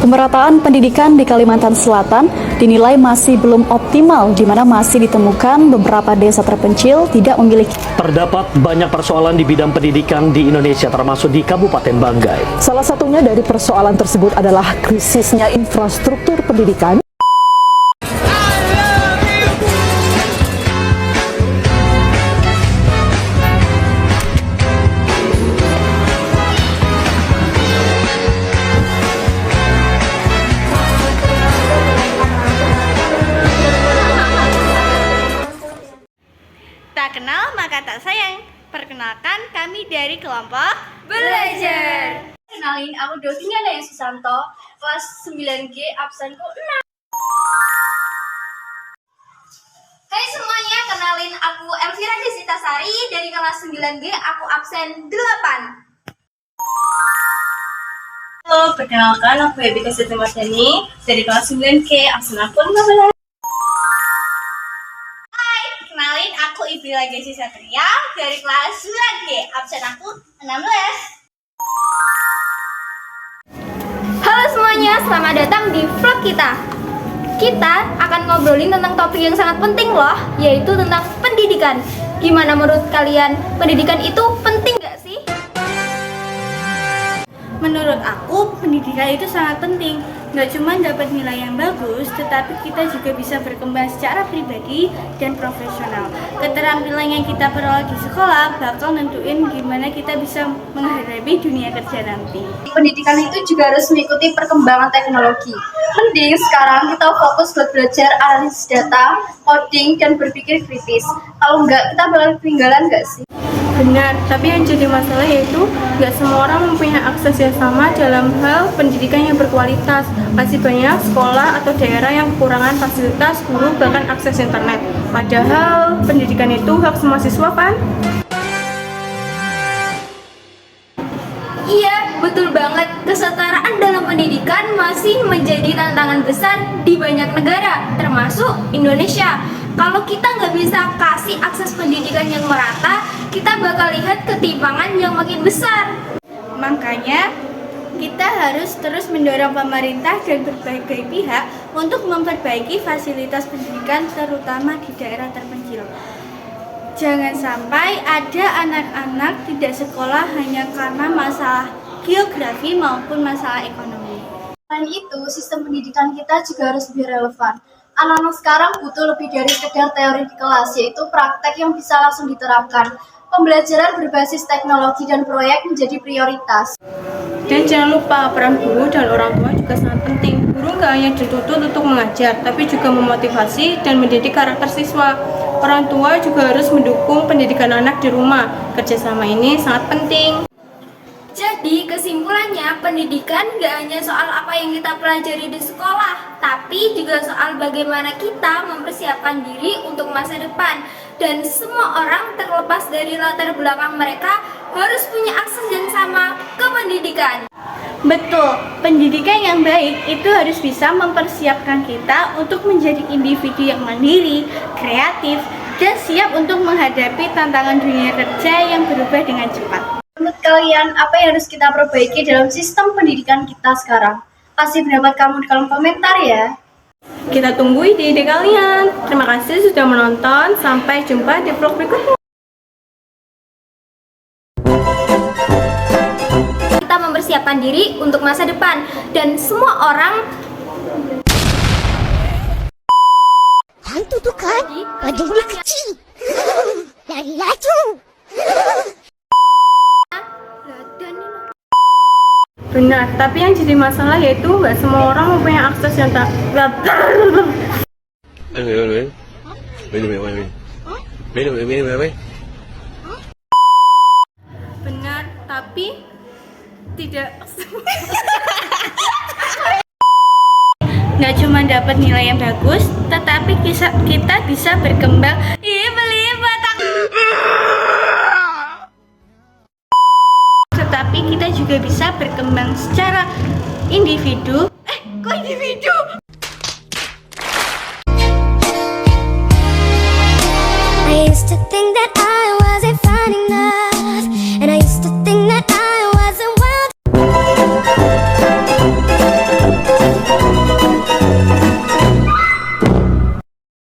Pemerataan pendidikan di Kalimantan Selatan dinilai masih belum optimal, di mana masih ditemukan beberapa desa terpencil tidak memiliki. Terdapat banyak persoalan di bidang pendidikan di Indonesia, termasuk di Kabupaten Banggai. Salah satunya dari persoalan tersebut adalah krisisnya infrastruktur pendidikan. Tak kenal maka tak sayang. Perkenalkan, kami dari kelompok Belajar. Kenalin, aku Dovinia Daya Susanto, kelas 9G, absenku 6. Hai semuanya, kenalin aku Elvira Desitasari dari kelas 9G, aku absen 8. Halo, perkenalkan aku Ebika Setimaseni dari kelas 9K, absen aku 15. Kenalin, aku Ibrila Jesi Satria dari kelas 9G, absen aku 16. Halo semuanya, selamat datang di vlog kita. Kita akan ngobrolin tentang topik yang sangat penting loh, yaitu tentang pendidikan. Gimana menurut kalian, pendidikan itu penting gak sih? Menurut aku, pendidikan itu sangat penting. Nggak cuma dapat nilai yang bagus, tetapi kita juga bisa berkembang secara pribadi dan profesional. Keterampilan yang kita peroleh di sekolah bakal nentuin gimana kita bisa menghadapi dunia kerja nanti. Pendidikan itu juga harus mengikuti perkembangan teknologi. Mending sekarang kita fokus buat belajar analisis data, coding, dan berpikir kritis. Kalau enggak, kita bakal ketinggalan nggak sih? Benar, tapi yang jadi masalah yaitu nggak semua orang mempunyai akses yang sama dalam hal pendidikan yang berkualitas. Masih banyak sekolah atau daerah yang kekurangan fasilitas, guru, bahkan akses internet. Padahal pendidikan itu hak semua siswa kan? Iya, betul banget. Kesetaraan dalam pendidikan masih menjadi tantangan besar di banyak negara, termasuk Indonesia. Kalau kita nggak bisa kasih akses pendidikan yang merata, kita bakal lihat ketimpangan yang makin besar. Makanya, kita harus terus mendorong pemerintah dan berbagai pihak untuk memperbaiki fasilitas pendidikan, terutama di daerah terpencil. Jangan sampai ada anak-anak tidak sekolah hanya karena masalah geografi maupun masalah ekonomi. Selain itu, sistem pendidikan kita juga harus lebih relevan. Anak-anak sekarang butuh lebih dari sekedar teori di kelas, yaitu praktek yang bisa langsung diterapkan. Pembelajaran berbasis teknologi dan proyek menjadi prioritas. Dan jangan lupa, peran guru dan orang tua juga sangat penting. Guru nggak hanya dituntut untuk mengajar, tapi juga memotivasi dan mendidik karakter siswa. Orang tua juga harus mendukung pendidikan anak di rumah. Kerjasama ini sangat penting. Jadi kesimpulannya, pendidikan gak hanya soal apa yang kita pelajari di sekolah, tapi juga soal bagaimana kita mempersiapkan diri untuk masa depan. Dan semua orang terlepas dari latar belakang mereka harus punya akses yang sama ke pendidikan. Betul, pendidikan yang baik itu harus bisa mempersiapkan kita untuk menjadi individu yang mandiri, kreatif, dan siap untuk menghadapi tantangan dunia kerja yang berubah dengan cepat. Menurut kalian, apa yang harus kita perbaiki dalam sistem pendidikan kita sekarang? Kasih pendapat kamu di kolom komentar ya. Kita tunggu ide-ide kalian. Terima kasih sudah menonton. Sampai jumpa di vlog berikutnya. Kita mempersiapkan diri untuk masa depan dan semua orang hantu tuh kan, badannya kecil, lari laju. Benar, tapi yang jadi masalah yaitu nggak semua orang mempunyai akses yang tak. Benar, tapi tidak. Nggak cuma dapat nilai yang bagus, tetapi kita bisa berkembang. Tetapi kita juga bisa berkembang secara individu. Kok individu? I used to think that I